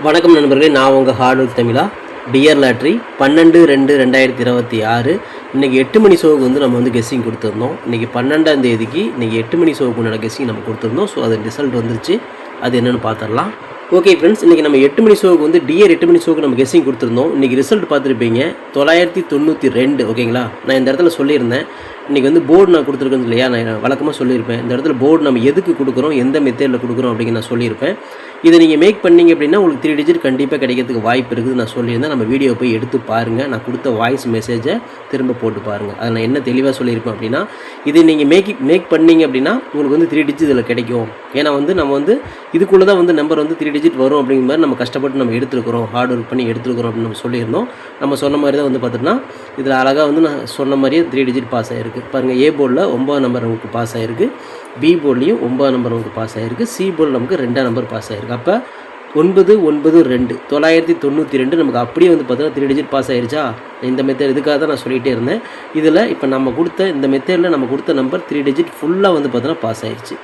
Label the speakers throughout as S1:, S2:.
S1: வணக்கம் நண்பர்களே, நான் உங்கள் ஹார்ட்ஒர்க் தமிழா. டியர் லாட்ரி 12/2/2026 இன்றைக்கி 8 மணி ஷோவுக்கு வந்து நம்ம வந்து கெஸ்ஸிங் கொடுத்துருந்தோம். இன்றைக்கி 12ஆம் தேதிக்கு இன்றைக்கி 8 மணி ஷோவுக்கு உண்டான கெஸ்ஸிங் நம்ம கொடுத்துருந்தோம். ஸோ அது ரிசல்ட் வந்துருச்சு. அது என்னென்னு பார்த்துடலாம். ஓகே ஃப்ரெண்ட்ஸ், இன்றைக்கி நம்ம 8 மணி ஷோவுக்கு வந்து டியர் 8 மணி ஷோவுக்கு நம்ம கெஸ்ஸிங் கொடுத்துருந்தோம். இன்றைக்கி ரிசல்ட் பார்த்துருப்பீங்க 992. ஓகேங்களா, நான் இந்த இடத்துல சொல்லியிருந்தேன். இன்றைக்கி வந்து போர்டு நான் கொடுத்துருக்கேன் இல்லையா, நான் வழக்கமாக சொல்லியிருப்பேன். இந்த இடத்துல போர்டு நம்ம எதுக்கு கொடுக்குறோம், எந்த மெத்தேடில் கொடுக்குறோம் அப்படிங்கிற நான் சொல்லியிருப்பேன். இதை நீங்கள் மேக் பண்ணிங்க அப்படின்னா உங்களுக்கு 3 டிஜிட் கண்டிப்பாக கிடைக்கிறதுக்கு வாய்ப்பு இருக்குது. நான் சொல்லியிருந்தேன். நம்ம வீடியோ போய் எடுத்து பாருங்கள். நான் கொடுத்த வாய்ஸ் மெசேஜை திரும்ப போட்டு பாருங்கள். அதை நான் என்ன தெளிவாக சொல்லியிருப்பேன் அப்படின்னா, இதை நீங்கள் மேக் பண்ணிங்க அப்படின்னா உங்களுக்கு வந்து 3 டிஜிட் இதில் கிடைக்கும். ஏன்னா வந்து நம்ம வந்து இதுக்குள்ளே தான் வந்து நம்பர் வந்து 3 டிஜிட் வரும் அப்படிங்கிற மாதிரி நம்ம கஷ்டப்பட்டு நம்ம எடுத்துருக்கிறோம், ஹார்ட் ஒர்க் பண்ணி எடுத்துருக்கிறோம் அப்படின்னு நம்ம சொல்லியிருந்தோம். நம்ம சொன்ன மாதிரி தான் வந்து பார்த்துட்டோம்னா இதில் அழகாக வந்து நான் சொன்ன மாதிரியே 3 டிஜிட் பாஸ் ஆகிருக்கு. பாருங்கள், ஏ போர்டில் 9 நம்பர் நமக்கு பாஸ் ஆகிருக்கு, பி போர்ட்லேயும் 9 நம்பர் நமக்கு பாஸ் ஆகிருக்கு, சி போர்டில் நமக்கு 2 நம்பர் பாஸ் ஆகிருக்கு. அப்போ 992 992 நமக்கு அப்படியே வந்து பார்த்தீங்கன்னா 3 டிஜிட் பாஸ் ஆகிருச்சா. இந்த மெத்தட் இதுக்காக தான் நான் சொல்லிகிட்டே இருந்தேன். இதில் இப்போ நம்ம கொடுத்த இந்த மெத்தடில் நம்ம கொடுத்த நம்பர் 3 டிஜிட் ஃபுல்லாக வந்து பார்த்தீங்கன்னா பாஸ் ஆகிடுச்சு.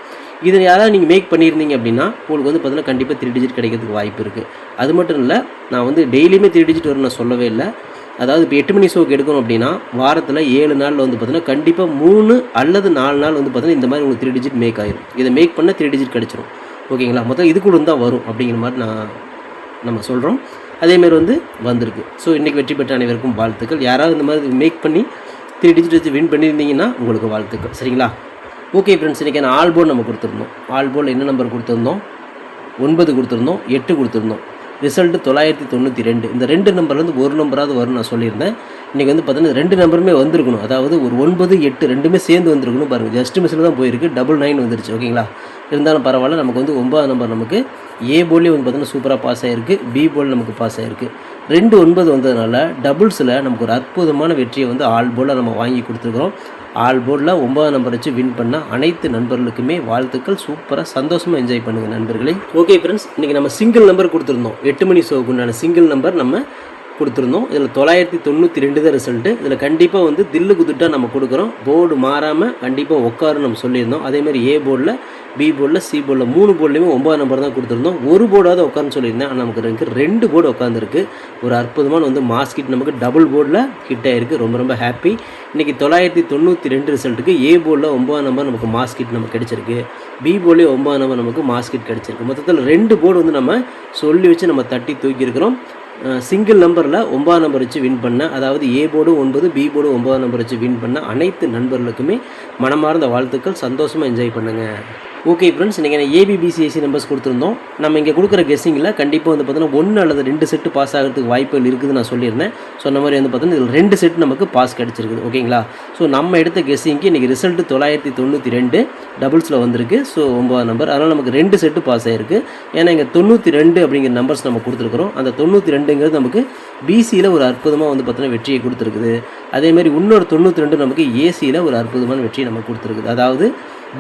S1: இதில் யாராவது நீங்கள் மேக் பண்ணியிருந்தீங்க அப்படின்னா உங்களுக்கு வந்து பார்த்தீங்கன்னா கண்டிப்பாக 3 டிஜிட் கிடைக்கிறதுக்கு வாய்ப்பு இருக்குது. அது மட்டும் இல்லை, நான் வந்து டெய்லியுமே 3 டிஜிட் வரும் நான் சொல்லவே இல்லை. அதாவது இப்போ 8 மணி ஷோக்கு எடுக்கணும் அப்படின்னா வாரத்தில் 7 நாளில் வந்து பார்த்தீங்கன்னா கண்டிப்பாக 3 அல்லது 4 நாள் வந்து பார்த்தீங்கன்னா இந்த மாதிரி உங்களுக்கு 3 டிஜிட் மேக் ஆகிரும். இதை மேக் பண்ண 3 டிஜிட் கிடச்சிரும். ஓகேங்களா, மொத்தம் இதுக்குள்ள தான் வரும் அப்படிங்கிற மாதிரி நம்ம சொல்கிறோம். அதேமாதிரி வந்து வந்திருக்கு. ஸோ இன்றைக்கி வெற்றி பெற்ற அனைவருக்கும் வாழ்த்துக்கள். யாராவது இந்த மாதிரி மேக் பண்ணி 3 டிஜிட் வச்சு வின் பண்ணியிருந்தீங்கன்னா உங்களுக்கு வாழ்த்துக்கள். சரிங்களா? ஓகே ஃப்ரெண்ட்ஸ், இன்றைக்கி நான் ஆல் போர்டு நம்ம கொடுத்துருந்தோம். ஆல் போர்டில் என்ன நம்பர் கொடுத்துருந்தோம்? 9 கொடுத்துருந்தோம், 8 கொடுத்துருந்தோம். ரிசல்ட்டு 992. இந்த 2 நம்பர்லேருந்து ஒரு நம்பராவது வரும்னு நான் சொல்லியிருந்தேன். இன்றைக்கி வந்து பார்த்தீங்கன்னா 2 நம்பருமே வந்திருக்கணும். அதாவது ஒரு 9, 8 ரெண்டுமே சேர்ந்து வந்திருக்கணும். பாருங்கள், ஜஸ்ட் மிஸ்ஸில் தான் போயிருக்கு. 99 வந்துருச்சு. ஓகேங்களா, இருந்தாலும் பரவாயில்ல. நமக்கு வந்து 9 நம்பர் நமக்கு ஏ போர்ட்லேயும் வந்து பார்த்தீங்கன்னா சூப்பராக பாஸ் ஆகிருக்கு, பி போர்டில் நமக்கு பாஸ் ஆகிருக்கு. 2 9 வந்ததுனால டபுள்ஸில் நமக்கு ஒரு அற்புதமான வெற்றியை வந்து ஆல் போர்டில் நம்ம வாங்கி கொடுத்துருக்குறோம். ஆல் போர்டில் 9 நம்பர் வச்சு வின் பண்ண அனைத்து நண்பர்களுக்குமே வாழ்த்துக்கள். சூப்பராக சந்தோஷமாக என்ஜாய் பண்ணுங்கள் நண்பர்களே. ஓகே ஃப்ரெண்ட்ஸ், இன்றைக்கி நம்ம சிங்கிள் நம்பர் கொடுத்துருந்தோம். 8 மணி ஷோவுக்கு உண்டான சிங்கிள் நம்பர் நம்ம கொடுத்துருந்தோம். இதில் 992 தான் ரிசல்ட்டு. இதில் கண்டிப்பாக வந்து தில்லு குத்துட்டா நம்ம கொடுக்குறோம். போர்டு மாறாமல் கண்டிப்பாக உட்காருன்னு நம்ம சொல்லியிருந்தோம். அதேமாதிரி ஏ போர்டில், பி போர்டில், சி போர்டில் 3 போர்ட்லேயுமே 9 நம்பர் தான் கொடுத்துருந்தோம். ஒரு போர்டாவது உட்காருன்னு சொல்லியிருந்தேன். ஆனால் நமக்கு 2 போர்டு உட்காந்துருக்கு. ஒரு அற்புதமான வந்து மாஸ்கிட் நமக்கு டபுள் போர்டில் ஹிட் ஆகிருக்கு. ரொம்ப ரொம்ப ஹாப்பி. இன்றைக்கி 992 ரிசல்ட்டுக்கு ஏ போர்டில் 9 நம்பர் நமக்கு மாஸ்கிட் நமக்கு கிடச்சிருக்கு, பி போர்ட்லேயும் 9 நம்பர் நமக்கு மாஸ்கிட் கிடச்சிருக்கு. மொத்தத்தில் 2 போர்டு வந்து நம்ம சொல்லி வச்சு நம்ம தட்டி தூக்கியிருக்கிறோம். சிங்கிள் நம்பரில் 9 நம்பர் வச்சு வின் பண்ண, அதாவது A board 9, B board 9 number வச்சு வின் பண்ண அனைத்து நண்பர்களுக்குமே மனமார்ந்த வாழ்த்துக்கள். சந்தோஷமாக என்ஜாய் பண்ணுங்கள். ஓகே ஃப்ரெண்ட்ஸ், இன்றைக்கி நான் ஏபிபிசிஎஸ்சி நம்பர்ஸ் கொடுத்துருந்தோம். நம்ம இங்கே கொடுக்குற கெஸ்ஸிங்கில் கண்டிப்பாக வந்து பார்த்தீங்கன்னா 1 அல்லது 2 செட்டு பாஸ் ஆகிறதுக்கு வாய்ப்புகள் இருக்குதுன்னு நான் சொல்லியிருந்தேன். சொன்ன மாதிரி வந்து பார்த்தீங்கன்னா இதில் 2 செட் நமக்கு பாஸ் கிடச்சிருக்குது. ஓகேங்களா, ஸோ நம்ம எடுத்த கெஸ்ஸிங்க்கு இன்றைக்கி ரிசல்ட்டு 992 டபுள்ஸில் வந்திருக்கு. ஸோ 9 நம்பர், அதனால் நமக்கு 2 செட்டு பாஸ் ஆகிருக்கு. ஏன்னா இங்கே 92 அப்படிங்கிற நம்பர்ஸ் நம்ம கொடுத்துருக்குறோம். அந்த 92ங்கிறது நமக்கு பிசியில் ஒரு அற்புதமாக வந்து பார்த்தீங்கன்னா வெற்றியை கொடுத்துருக்குது. அதேமாதிரி இன்னொரு 92 நமக்கு ஏசியில் ஒரு அற்புதமான வெற்றியை நமக்கு கொடுத்துருக்குது. அதாவது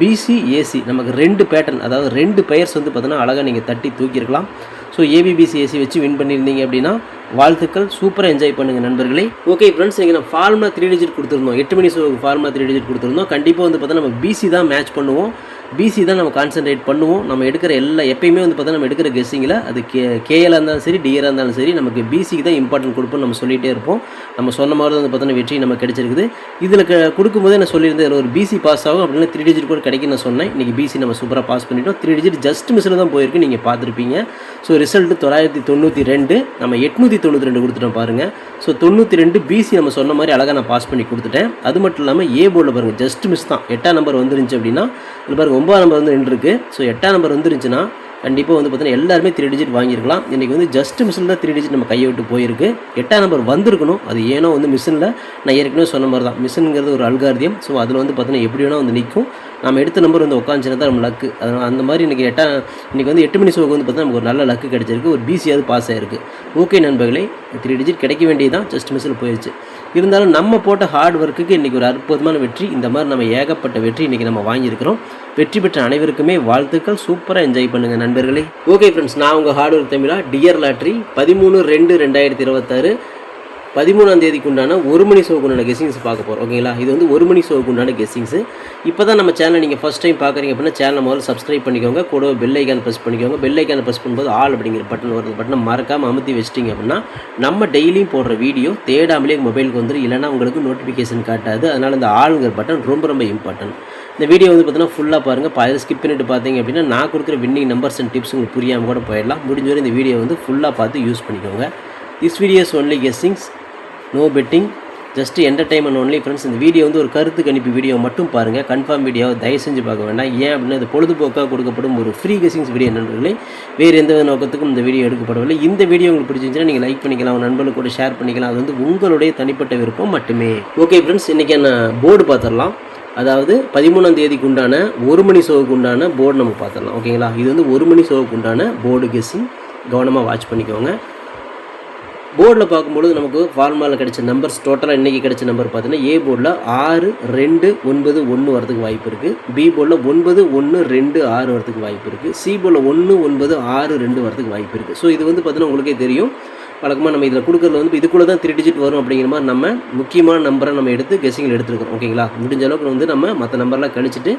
S1: பிசி ஏசி நமக்கு 2 பேட்டர்ன், அதாவது 2 பெயர்ஸ் வந்து பார்த்தீங்கன்னா அழகாக நீங்கள் தட்டி தூக்கியிருக்கலாம். ஸோ ஏபிபிசிஎஸ்சி வச்சு வின் பண்ணியிருந்தீங்க அப்படின்னா வாழ்த்துக்கள். சூப்பராக என்ஜாய் பண்ணுங்கள் நண்பர்களே. ஓகே ஃப்ரெண்ட்ஸ், இங்கே நம்ம ஃபார்முலா 3 டிஜிட் கொடுத்துருந்தோம். 8 மணி ஷோவுக்கு ஃபார்முலா 3 டிஜிட் கொடுத்துருந்தோம். கண்டிப்பாக வந்து பார்த்தா நம்ம பிசி தான் மேட்ச் பண்ணுவோம், பிசி தான் நம்ம கான்சன்ட்ரேட் பண்ணுவோம். நம்ம எடுக்கிற எப்பயுமே வந்து பார்த்தா நம்ம எடுக்கிற கெஸ்ஸிங்கில் அது கேஎலாக இருந்தாலும் சரி, டிஆராக இருந்தாலும் சரி, நமக்கு பிசிக்கு தான் இம்பார்ட்டன்ட் கொடுப்போம் நம்ம சொல்லிகிட்டே இருப்போம். நம்ம சொன்ன மாதிரி வந்து பார்த்தோன்னா வெற்றி நமக்கு கிடைச்சிருக்குது. இதில் கொடுக்கும்போதே நான் சொல்லியிருந்தேன் இதில் ஒரு பிசி பாஸ் ஆகும் அப்படின்னா 3 டிஜிட் கூட கிடைக்கும் நான் சொன்னேன். இன்றைக்கி பிசி நம்ம சூப்பராக பாஸ் பண்ணிட்டோம். 3 டிஜிட் ஜஸ்ட் மிஸ்ஸில் தான் போயிருக்கு, நீங்கள் பார்த்துருப்பீங்க. ஸோ ரிசல்ட்டு 992, நம்ம 892 கொடுத்துட்டோம் பாருங்கள். ஸோ 92 பிசி நம்ம சொன்ன மாதிரி அழகாக நான் பாஸ் பண்ணி கொடுத்துட்டேன். அது மட்டும் இல்லாமல் ஏ போர்டில் பாருங்கள் ஜஸ்ட் மிஸ் தான். 8ஆம் நம்பர் வந்துருந்துச்சு அப்படின்னா இது பாருங்கள் 9ஆம் நம்பர் வந்து நின்றுருக்கு. ஸோ 8ஆம் நம்பர் வந்துருந்துச்சுன்னா கண்டிப்பாக வந்து பார்த்தீங்கன்னா எல்லாருமே 3 டிஜிட் வாங்கியிருக்கலாம். இன்றைக்கி வந்து ஜஸ்ட் மிஷினில் 3 டிஜிட் நம்ம கையை விட்டு போயிருக்கு. 8ஆம் நம்பர் வந்திருக்கணும். அது ஏனோ வந்து மிஷினில் நான் ஏற்கனவே சொன்ன மாதிரி தான், மிஷினுங்கிறது ஒரு அல்காரியம். ஸோ அதில் வந்து பார்த்தீங்கன்னா எப்படி வேணால் வந்து நிற்கும். நம்ம எடுத்த நம்பர் வந்து உட்காந்துச்சுன்னா தான் நம்ம லக்கு. அதனால் அந்த மாதிரி இன்றைக்கி வந்து 8 மணி ஷோவுக்கு வந்து பார்த்தீங்கன்னா நமக்கு ஒரு நல்ல லக்கு கிடச்சிருக்கு. ஒரு பிசியாவது பாஸ் ஆகிருக்கு. ஓகே நண்பர்களே, 3 டிஜிட் கிடைக்க வேண்டியதான், ஜஸ்ட் மிஸ்ஸில் போயிடுச்சு. இருந்தாலும் நம்ம போட்ட ஹார்ட் ஒர்க்குக்கு இன்றைக்கி ஒரு அற்புதமான வெற்றி. இந்த மாதிரி நம்ம ஏகப்பட்ட வெற்றி இன்றைக்கி நம்ம வாங்கியிருக்கிறோம். வெற்றி பெற்ற அனைவருக்குமே வாழ்த்துக்கள். சூப்பராக என்ஜாய் பண்ணுங்கள் நண்பர்களே. ஓகே ஃப்ரெண்ட்ஸ், நான் உங்கள் ஹார்ட் ஒர்க் தமிழா. டியர் லாட்ரி 13/2/2026 13ஆம் தேதிக்கு உண்டான 1 மணி ஷோக்கு உண்டான கெஸ்ஸிங்ஸ் பார்க்க போகிறோம். ஓகேங்களா, இது வந்து 1 மணி ஷோக்கு உண்டான கெஸ்ஸிங்ஸு. இப்போ தான் நம்ம சேனலை நீங்கள் ஃபஸ்ட் டைம் பார்க்குறீங்க அப்படின்னா சேனலை முதல்ல சப்ஸ்கிரைப் பண்ணிக்கோங்க. கூட பெல் ஐக்கான் ப்ரெஸ் பண்ணிக்கோங்க. பெல் ஐக்கான் ப்ரெஸ் பண்ணும்போது ஆல் அப்படிங்கிற பட்டன் வருது. பட்டனை மறக்காமல் அமுத்தி வச்சிட்டிங்க அப்படின்னா நம்ம டெய்லியும் போடுற வீடியோ தேடாமலே மொபைலுக்கு வந்துடும். இல்லைனா உங்களுக்கு நோட்டிஃபிகேஷன் காட்டாது. அதனால் இந்த ஆளுங்கிற பட்டன் ரொம்ப ரொம்ப இம்பார்ட்டன்ட். இந்த வீடியோ வந்து பார்த்தீங்கன்னா ஃபுல்லாக பாருங்கள். பாதியில் ஸ்கிப் பண்ணிட்டு பார்த்தீங்க அப்படின்னா நான் கொடுக்குற வின்னிங் நம்பர்ஸ் அண்ட் டிப்ஸ் உங்களுக்கு புரியாமல் கூட போயிடலாம். முடிஞ்ச வரை இந்த வீடியோ வந்து ஃபுல்லாக பார்த்து யூஸ் பண்ணிக்கோங்க. This videos only guessings, no betting, just entertainment only friends. இந்த வீடியோ வந்து ஒரு கருத்து கணிப்பு வீடியோ மட்டும் பாருங்கள். கன்ஃபார்ம் வீடியோவை தயவு செஞ்சு பார்க்க வேண்டாம். ஏன் அப்படின்னா இது பொழுதுபோக்காக கொடுக்கப்படும் ஒரு ஃப்ரீ கெஸ்ஸிங்ஸ் வீடியோ நண்பர்களே. வேறு எந்த நோக்கத்துக்கும் இந்த வீடியோ எடுக்கப்படவில்லை. இந்த வீடியோ உங்களுக்கு பிடிச்சிருந்துச்சுன்னா நீங்கள் லைக் பண்ணிக்கலாம், உங்கள் நண்பர்களுக்கு கூட ஷேர் பண்ணிக்கலாம். அது வந்து உங்களுடைய தனிப்பட்ட விருப்பம் மட்டுமே. ஓகே ஃப்ரெண்ட்ஸ், இன்றைக்கி நான் போர்டு பார்த்துடலாம். அதாவது 13ஆம் தேதிக்கு உண்டான 1 மணி ஷோவுக்கு உண்டான போர்டு நம்ம பார்த்துடலாம். ஓகேங்களா, இது வந்து 1 மணி ஷோவுக்கு உண்டான போர்டு கெஸ்ஸிங். கவனமாக வாட்ச் பண்ணிக்கோங்க. போர்டில் பார்க்கும்பொழுது நமக்கு ஃபார்முலாவில் கிடைச்ச நம்பர்ஸ் டோட்டலாக இன்றைக்கி கிடைச்ச நம்பர் பார்த்தீங்கன்னா ஏ போர்டில் 6, 2, 9, 1 வரதுக்கு வாய்ப்பு இருக்குது. பி போர்டில் 9, 1, 2, 6 வரதுக்கு வாய்ப்பு இருக்குது. சி போர்டில் 1, 9, 6, 2 வரதுக்கு வாய்ப்பு இருக்குது. ஸோ இது வந்து பார்த்தீங்கன்னா உங்களுக்கே தெரியும். வழக்கமாக நம்ம இதில் கொடுக்குறது வந்து இதுக்குள்ளே தான் 3 டிஜிட் வரும் அப்படிங்கிற மாதிரி நம்ம முக்கியமான நம்பரை நம்ம எடுத்து கெஸ்ஸிங்கில் எடுத்துருக்கோம். ஓகேங்களா, முடிஞ்ச அளவுக்கு வந்து நம்ம மற்ற நம்பர்லாம் கழிச்சிட்டு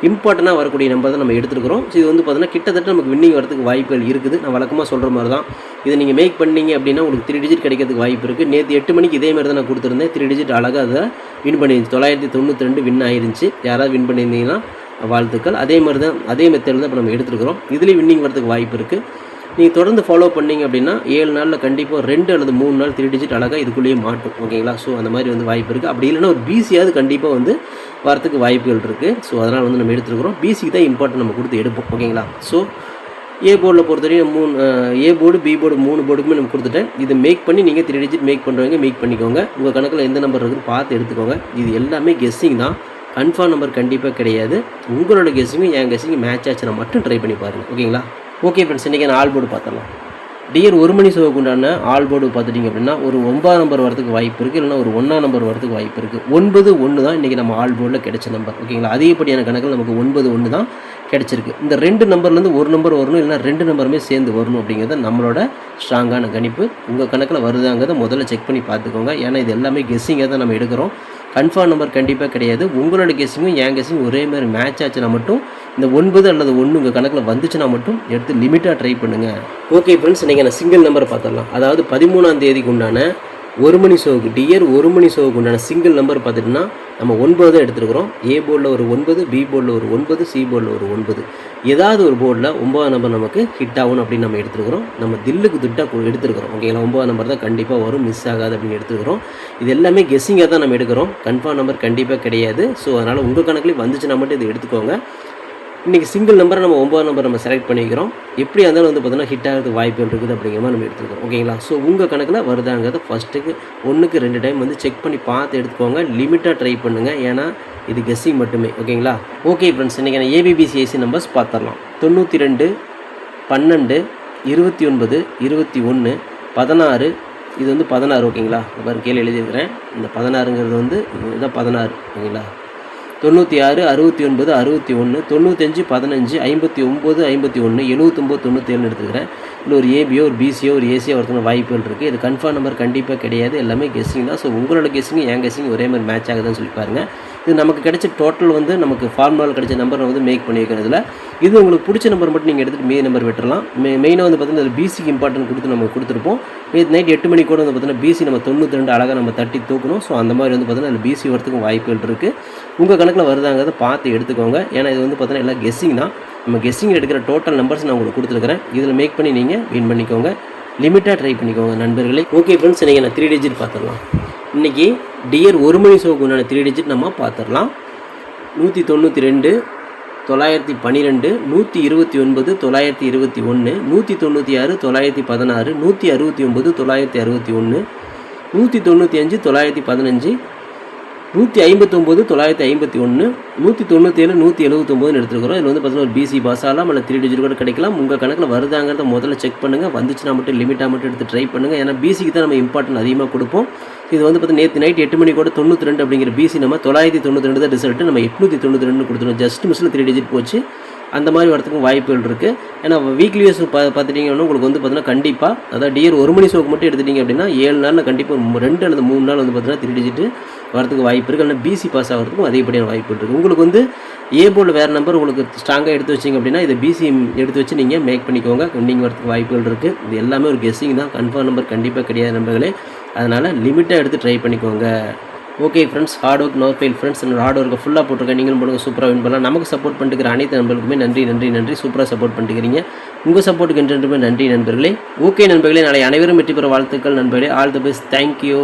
S1: இம்பார்ட்டண்ட்டாக வரக்கூடிய நம்பர் தான் நம்ம எடுத்துருக்கிறோம். ஸோ இது வந்து பார்த்தீங்கன்னா கிட்டத்தட்ட நமக்கு வின்னிங் வரதுக்கு வாய்ப்புகள் இருக்குது. நான் வழக்கமாக சொல்கிற மாதிரி தான் இதை நீங்கள் மேக் பண்ணீங்க அப்படின்னா உங்களுக்கு 3 டிஜிட் கிடைக்கிறதுக்கு வாய்ப்பு இருக்குது. நேற்று 8 மணிக்கு இதே மாதிரி தான் நான் கொடுத்துருந்தேன். 3 டிஜிட் அழகாக அதை வின் பண்ணிருந்துச்சு. 992 வின் ஆயிருந்துச்சு. யாராவது வின் பண்ணியிருந்தீங்கன்னா வாழ்த்துக்கள். அதே மாதிரி தான் அதே மெத்தடில் தான் இப்போ நம்ம எடுத்துருக்கிறோம். இதுலேயும் வின்னிங் வரதுக்கு வாய்ப்பு இருக்குது. நீங்கள் தொடர்ந்து ஃபாலோ பண்ணிங்க அப்படின்னா 7 நாளில் கண்டிப்பாக 2 அல்லது 3 நாள் 3 டிஜிட் அழகாக இதுக்குள்ளேயே மாட்டும். ஓகேங்களா, ஸோ அந்த மாதிரி வந்து வாய்ப்பு இருக்குது. அப்படி இல்லைன்னா ஒரு பிசியாவது கண்டிப்பாக வந்து வரத்துக்கு வாய்ப்புகள் இருக்குது. ஸோ அதனால் வந்து நம்ம எடுத்துருக்கிறோம். பிசிக்கு தான் இம்பார்ட்டன்ட் நம்ம கொடுத்து எடுப்போம். ஓகேங்களா, ஸோ ஏ போர்டில் பொறுத்தவரைக்கும் ஏ போர்டு பி போர்டு 3 போர்டுக்குமே நம்ம கொடுத்துட்டேன். இதை மேக் பண்ணி நீங்கள் 3 டிஜிட் மேக் பண்ணுறவங்க மேக் பண்ணிக்கோங்க. உங்கள் கணக்கில் எந்த நம்பர் இருக்குன்னு பார்த்து எடுத்துக்கோங்க. இது எல்லாமே கெஸ்ஸிங் தான், கன்ஃபார்ம் நம்பர் கண்டிப்பாக கிடையாது. உங்களோட கெஸ்ஸிங்கும் என் கெஸ்ஸிங்கும் மேட்ச் ஆச்சுன்னா மட்டும் ட்ரை பண்ணி பாருங்கள். ஓகேங்களா, ஓகே ஃப்ரெண்ட்ஸ், இன்றைக்கி நான் ஆல் போர்டு பார்த்துடலாம். டியர் 1 மணி ஷோவுக்கு உண்டான ஆல் போர்டு பார்த்துட்டிங்க அப்படின்னா ஒரு 9ஆம் நம்பர் வரதுக்கு வாய்ப்பு இருக்குது. இல்லைனா ஒரு 1ஆம் நம்பர் வரதுக்கு வாய்ப்பு இருக்குது. 9, 1 தான் இன்றைக்கி நம்ம ஆல் போர்டில் கிடைச்ச நம்பர். ஓகேங்களா, அதிகப்படியான கணக்கில் நமக்கு 9, 1 தான் கிடச்சிருக்கு. இந்த 2 நம்பர்லேருந்து ஒரு நம்பர் வரணும், இல்லைனா 2 நம்பருமே சேர்ந்து வரணும் அப்படிங்கிறது நம்மளோட ஸ்ட்ராங்கான கணிப்பு. உங்கள் கணக்கில் வருதாங்கிறத முதல்ல செக் பண்ணி பார்த்துக்கோங்க. ஏன்னா இது எல்லாமே கெஸ்ஸிங்காக தான் நம்ம எடுக்கிறோம். கன்ஃபார்ம் நம்பர் கண்டிப்பாக கிடையாது. உங்களோட கெஸ்ஸிங்கும் என் கெஸ்ஸிங் ஒரே மாதிரி மேட்ச் ஆச்சுன்னா மட்டும் இந்த 9 அல்லது 1 உங்கள் கணக்கில் வந்துச்சுன்னா மட்டும் எடுத்து லிமிட்டாக ட்ரை பண்ணுங்கள். ஓகே ஃப்ரெண்ட்ஸ், இன்றைக்கி நான் சிங்கிள் நம்பர் பார்த்துடலாம். அதாவது 13ஆம் தேதிக்கு உண்டான 1 மணி ஷோவுக்கு டியர் 1 மணி ஷோவுக்கு உண்டான சிங்கிள் நம்பர் பார்த்துட்டுன்னா நம்ம 9 தான் எடுத்துருக்கிறோம். ஏ போர்டில் ஒரு 9, பி போர்டில் ஒரு 9, சி போர்டில் ஒரு 9. ஏதாவது ஒரு போர்டில் 9ஆம் நம்பர் நமக்கு ஹிட் ஆகணும் அப்படின்னு நம்ம எடுத்துருக்கிறோம். நம்ம தில்லுக்கு துட்டாக எடுத்துருக்கிறோம். ஓகேங்களா, 9ஆம் நம்பர் தான் கண்டிப்பாக வரும், மிஸ் ஆகாது அப்படின்னு எடுத்துருக்கிறோம். இது எல்லாமே கெஸ்ஸிங்காக தான் நம்ம எடுக்கிறோம். கன்ஃபார்ம் நம்பர் கண்டிப்பாக கிடையாது. ஸோ அதனால் உங்கள் கணக்குலேயே வந்துச்சுன்னா மட்டும் இதை எடுத்துக்கோங்க. இன்றைக்கி சிங்கிள் நம்பரை நம்ம 9ஆம் நம்பர் நம்ம செலக்ட் பண்ணிக்கிறோம். எப்படி இருந்தாலும் வந்து பார்த்தீங்கன்னா ஹிட் ஆகிறதுக்கு வாய்ப்புகள் இருக்குது அப்படிங்கிற மாதிரி நம்ம எடுத்துக்கிறோம். ஓகேங்களா, ஸோ உங்கள் கணக்கில் வருதாங்கிறத ஃபஸ்ட்டுக்கு 1க்கு 2 டைம் வந்து செக் பண்ணி பார்த்து எடுத்துக்கோங்க. லிமிட்டாக ட்ரை பண்ணுங்கள். ஏன்னா இது கெஸ்ஸிங் மட்டுமே. ஓகேங்களா, ஓகே ஃப்ரெண்ட்ஸ், இன்றைக்கி நான் ஏபிபிசிஐசி நம்பர்ஸ் பார்த்துடலாம். 92, 12, 29, 21, 16. இது வந்து 16. ஓகேங்களா, பாரு கீழே எழுதியிருக்கிறேன். இந்த 16ங்கிறது வந்து இதுதான் 16. ஓகேங்களா, 96, 69, 61, 95, 15, 59, 51, 79, 97 எடுத்துக்கிறேன். இல்லை ஒரு ஏபியோ ஒரு பிசியோ ஒரு ஏசியோ ஒருத்தவங்க வாய்ப்புகள் இருக்குது. இது கன்ஃபார்ம் நம்பர் கண்டிப்பாக கிடையாது. எல்லாமே கெஸ்ஸிங் தான். ஸோ உங்களோட கெஸ்ஸிங் என் கெஸ்ஸிங் ஒரே மாதிரி மேட்ச் ஆகுதுன்னு சொல்லி பாருங்கள். இது நமக்கு கிடைச்ச டோட்டல் வந்து நமக்கு ஃபார்முலாவில் கிடைச்ச நம்பரை வந்து மேக் பண்ணி வைக்கிறதுல இது உங்களுக்கு பிடிச்ச நம்பர் மட்டும் நீங்கள் எடுத்துகிட்டு மீதி நம்பர் விட்டுறலாம். மெயினாக வந்து பார்த்தீங்கன்னா பிசிக்கு இம்பார்ட்டன்ட் கொடுத்து நம்ம கொடுத்துருப்போம். நைட் 8 மணிக்கு கூட வந்து பார்த்தீங்கன்னா பிசி நம்ம 92 அழகாக நம்ம தட்டி தூக்கணும். ஸோ அந்த மாதிரி வந்து பார்த்தீங்கன்னா அந்த பிசி வரத்துக்கும் வாய்ப்புகள் இருக்குது. உங்கள் கணக்கில் வருதாங்கிறத பார்த்து எடுத்துக்கோங்க. ஏன்னா இது வந்து பார்த்தீங்கன்னா எல்லாம் கெஸ்ஸிங் தான். நம்ம கெஸ்ஸிங் எடுக்கிற டோட்டல் நம்பர்ஸ் நான் உங்களுக்கு கொடுத்துருக்கிறேன். இதில் மேக் பண்ணி நீங்கள் வின் பண்ணிக்கோங்க. லிமிட்டாக ட்ரை பண்ணிக்கோங்க நண்பர்களே. ஓகே ஃப்ரெண்ட்ஸ், இன்றைக்கி நான் 3 டிஜிட் பார்த்துடலாம். இன்றைக்கி டியர் 1 மணி ஷோவுக்கு உண்டான 3 டிஜிட் நம்ம பார்த்துடலாம். 192, 912, 129, 921, 196, 916, 169, 961, 195, 915, 159, 951, 197, 179 எடுத்துருக்கிறோம். இதில் வந்து பார்த்தீங்கன்னா ஒரு பிசி பாஸ் ஆகலாம், இல்லை 3 டிஜிட் கூட கிடைக்கலாம். உங்கள் கணக்கில் வருதாங்கிறத முதல்ல செக் பண்ணுங்கள். வந்துச்சுன்னா மட்டும் லிமிட்டாக மட்டும் எடுத்து ட்ரை பண்ணுங்கள். ஏன்னா பிசிக்கு தான் நம்ம இம்பார்ட்டன்ட் அதிகமாக கொடுப்போம். இது வந்து பார்த்தீங்கன்னா நேற்று நைட் 8 மணி கூட 92 அப்படிங்கிற பிசி நம்ம 992 தான் ரிசல்ட்டு. நம்ம 892 கொடுத்துருவோம். ஜஸ்ட் மிஸ்ஸில் 3 டிஜிட் போச்சு. அந்த மாதிரி வரத்துக்கும் வாய்ப்புகள் இருக்குது. ஏன்னா வீக்லி வைஸ் பார்த்துட்டிங்கன்னா உங்களுக்கு வந்து பார்த்தீங்கன்னா கண்டிப்பாக அதாவது டியர் 1 மணி ஷோக்கு மட்டும் எடுத்துட்டிங்க அப்படின்னா 7 நாளில் கண்டிப்பாக 2 அல்லது 3 நாள் வந்து பார்த்தீங்கன்னா 3 டிஜிட் வரதுக்கு வாய்ப்பு இருக்குது. ஆனால் பிசி பாஸ் ஆகிறதுக்கும் அதிகப்படியான வாய்ப்பு இருக்குது. உங்களுக்கு வந்து ஏ போர்டில் வேறு நம்பர் உங்களுக்கு ஸ்ட்ராங்காக எடுத்து வச்சிங்க அப்படின்னா இதை பிசி எடுத்து வச்சு நீங்கள் மேக் பண்ணிக்கோங்க. நீங்கள் வரதுக்கு வாய்ப்புகள் இருக்குது. இது எல்லாமே ஒரு கெஸ்ஸிங் தான், கன்ஃபார்ம் நம்பர் கண்டிப்பாக கிடையாது நண்பர்களே. அதனால் லிமிட்டாக எடுத்து ட்ரை பண்ணிக்கோங்க. Okay friends, hard work no fail friends. Hard ஒர்க்கை ஃபுல்லாக போட்டிருக்கேன். நீங்களும் போடுங்க, சூப்பராக வின் பண்ணலாம். நமக்கு சப்போர்ட் பண்ணிட்டுக்கிற அனைத்து நண்பர்களுக்குமே நன்றி. சூப்பராக சப்போர்ட் பண்ணிக்கிறீங்க. உங்கள் சப்போர்ட்டுக்கு என்றென்றுமே நன்றி நண்பர்களே. ஓகே நண்பர்களே, நாளை அனைவரும் வெற்றி பெற வாழ்த்துக்கள் நண்பர்களே. All the best. தேங்க்யூ.